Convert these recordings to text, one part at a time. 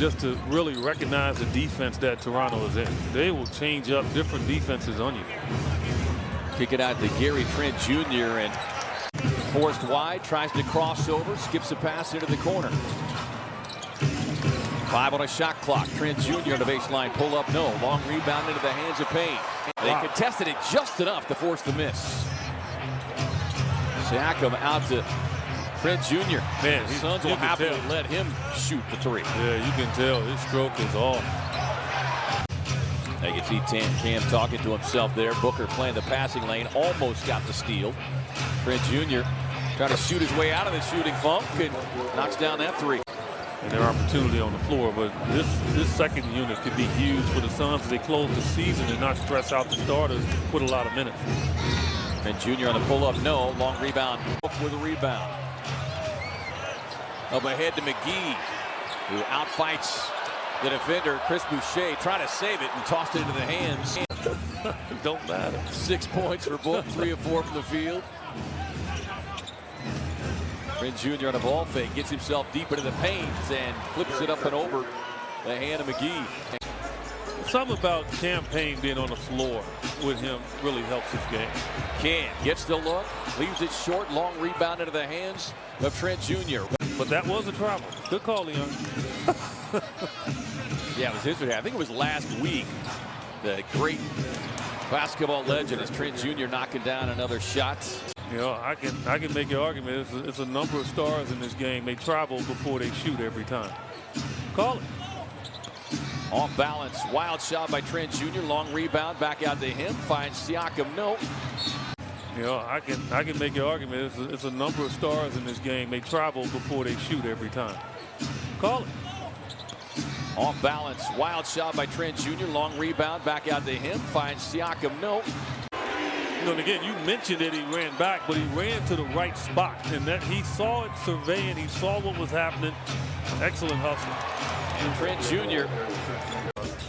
just to really recognize the defense that Toronto is in. They will change up different defenses on you. Kick it out to Gary Trent Jr. and forced wide, tries to cross over, skips a pass into the corner. 5 on a shot clock. Trent Jr. on the baseline, pull up, no. Long rebound into the hands of Payne. They contested it just enough to force the miss. Siakam out to Trent Jr. Man, the Suns will happily let him shoot the three. Yeah, you can tell his stroke is off. You can see Cam talking to himself there. Booker playing the passing lane, almost got the steal. Trent Jr. trying to shoot his way out of the shooting funk and knocks down that three. And their opportunity on the floor, but this second unit could be huge for the Suns as they close the season and not stress out the starters with a lot of minutes. And Jr. on the pull-up, no. Long rebound, with a rebound. Up ahead to McGee, who outfights the defender, Chris Boucher, trying to save it and tossed it into the hands. Don't matter. 6 points for both, 3 of 4 from the field. Trent Jr. on a ball fake, gets himself deep into the paint and flips it up and over the hand of McGee. Something about Cam Payne being on the floor with him really helps his game. Cam gets the look, leaves it short, long rebound into the hands of Trent Jr. But that was a travel. Good call, Leon. Yeah, it was history. I think it was last week. The great basketball legend is Trent Jr. knocking down another shot. You know, I can make your argument. It's a number of stars in this game. They travel before they shoot every time. Call it. Off balance, wild shot by Trent Jr. Long rebound, back out to him. Finds Siakam, no. You know, I can make your argument. It's a number of stars in this game. They travel before they shoot every time. Call it. Off balance, wild shot by Trent Jr. Long rebound, back out to him. Finds Siakam, no. You know, and again, you mentioned that he ran back, but he ran to the right spot, and that he saw it surveying. He saw what was happening. Excellent hustle. And Trent Jr.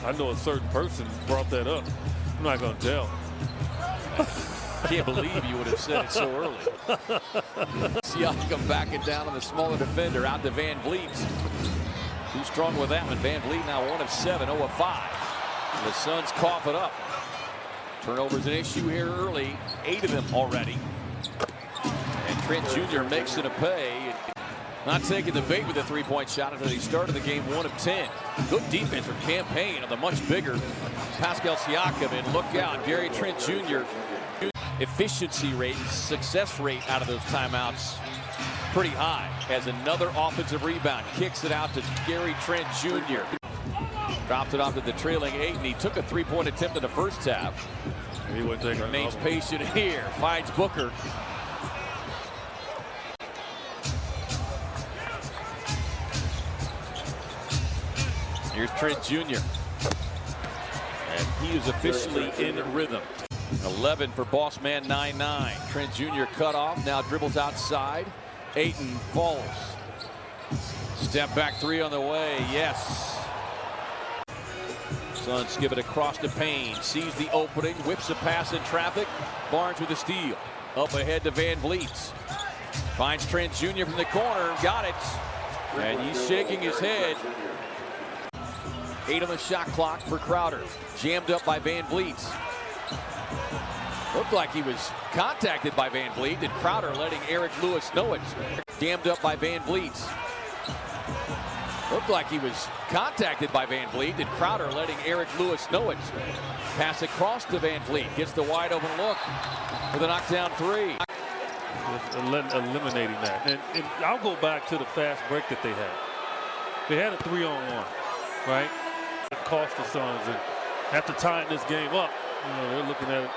I know a certain person brought that up. I'm not going to tell. Can't believe you would have said it so early. Siakam backing down on the smaller defender, out to Van Vliet. Too strong with that one. Van Vliet now 1 of 7, 0 of 5. And the Suns cough it up. Turnovers an issue here early, 8 of them already. And Trent Jr. makes it a pay. Not taking the bait with a three-point shot until he started the game 1 of 10. Good defense from Cam Payne on the much bigger Pascal Siakam. And look out, Gary Trent Jr. Efficiency rate, success rate out of those timeouts pretty high. Has another offensive rebound, kicks it out to Gary Trent Jr. Dropped it off to the trailing 8, and he took a three-point attempt in the first half. He remains patient here, finds Booker. Here's Trent Jr. And he is officially in rhythm. 11 for boss man 9-9. Trent Jr. cut off, now dribbles outside. Ayton falls. Step back three on the way, yes. Suns give it across to Payne, sees the opening, whips a pass in traffic. Barnes with a steal. Up ahead to Van Vliet. Finds Trent Jr. from the corner, got it. And he's shaking his head. 8 on the shot clock for Crowder. Jammed up by Van Vliet. Looked like he was contacted by Van Vliet, and Crowder letting Eric Lewis know it. Jammed up by Van Vliet. Looked like he was contacted by Van Vliet, and Crowder letting Eric Lewis know it. Pass across to Van Vliet. Gets the wide open look with a knockdown three. Eliminating that. And I'll go back to the fast break that they had. They had a 3-on-1, right? It cost the Suns. And after tying this game up, you know, they're looking at it.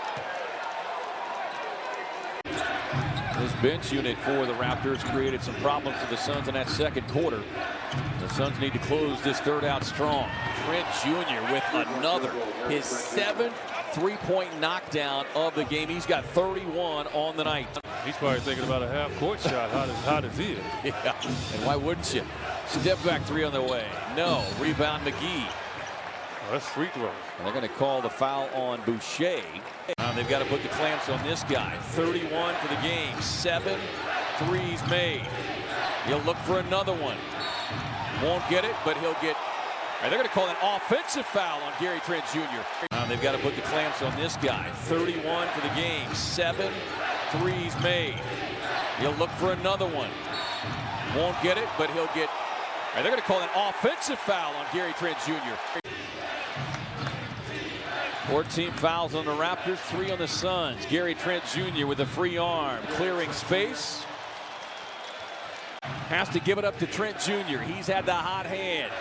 This bench unit for the Raptors created some problems for the Suns in that second quarter. The Suns need to close this third out strong. Trent Jr. with another, his 7th three-point knockdown of the game. He's got 31 on the night. He's probably thinking about a half-court shot. How does he? Yeah, and why wouldn't you? Step back three on the way. No. Rebound McGee. Oh, that's free throw. They're going to call the foul on Boucher. They've got to put the clamps on this guy. 31 for the game. 7 threes made. He'll look for another one. Won't get it, but he'll get They're going to call an offensive foul on Gary Trent Jr. They've got to put the clamps on this guy. 31 for the game. 7 threes made. He'll look for another one. Won't get it, but he'll get. They're going to call an offensive foul on Gary Trent Jr. 14 fouls on the Raptors, 3 on the Suns. Gary Trent Jr. with a free arm, clearing space. Has to give it up to Trent Jr. He's had the hot hand.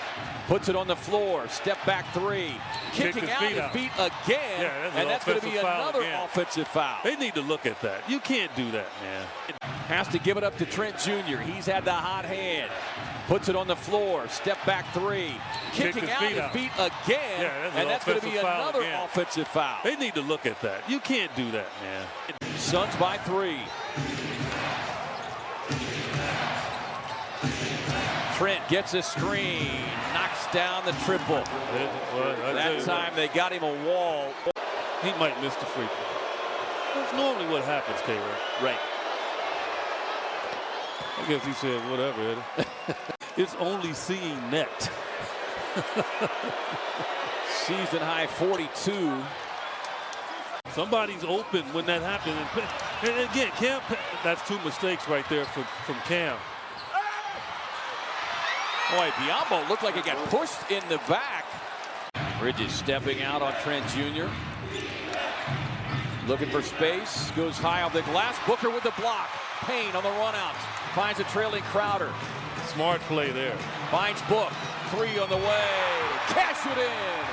Puts it on the floor. Step back 3. Kicking out his feet again. Yeah, and that's going to be another offensive foul. They need to look at that. You can't do that, man. Has to give it up to Trent Jr. He's had the hot hand. Puts it on the floor. Step back 3. Kicking out his feet again. Yeah, and that's going to be another offensive foul. They need to look at that. You can't do that, man. Suns by 3. Trent gets a screen, knocks down the triple. That time they got him a wall. He might miss the free throw. That's normally what happens, K-Ray. Right. I guess he said whatever, Eddie. It's only seeing net. Season high 42. Somebody's open when that happens. And again, Cam, that's 2 mistakes right there from Cam. Boy, Biombo looked like it got pushed in the back. Bridges stepping out on Trent Jr. Looking for space. Goes high off the glass. Booker with the block. Payne on the run out. Finds a trailing Crowder. Smart play there. Finds Book. 3 on the way. Cash it in.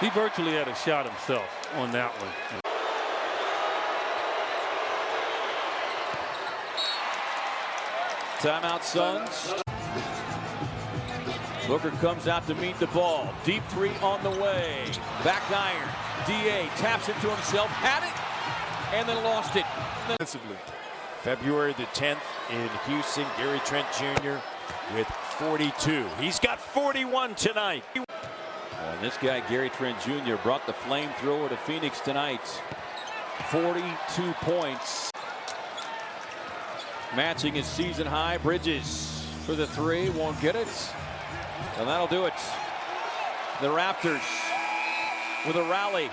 He virtually had a shot himself on that one. Timeout, Suns. Booker comes out to meet the ball. Deep 3 on the way. Back iron. DA taps it to himself. Had it. And then lost it. February the 10th in Houston. Gary Trent Jr. with 42. He's got 41 tonight. And this guy, Gary Trent Jr., brought the flamethrower to Phoenix tonight. 42 points. Matching his season high. Bridges for the 3. Won't get it. And that'll do it. The Raptors with a rally.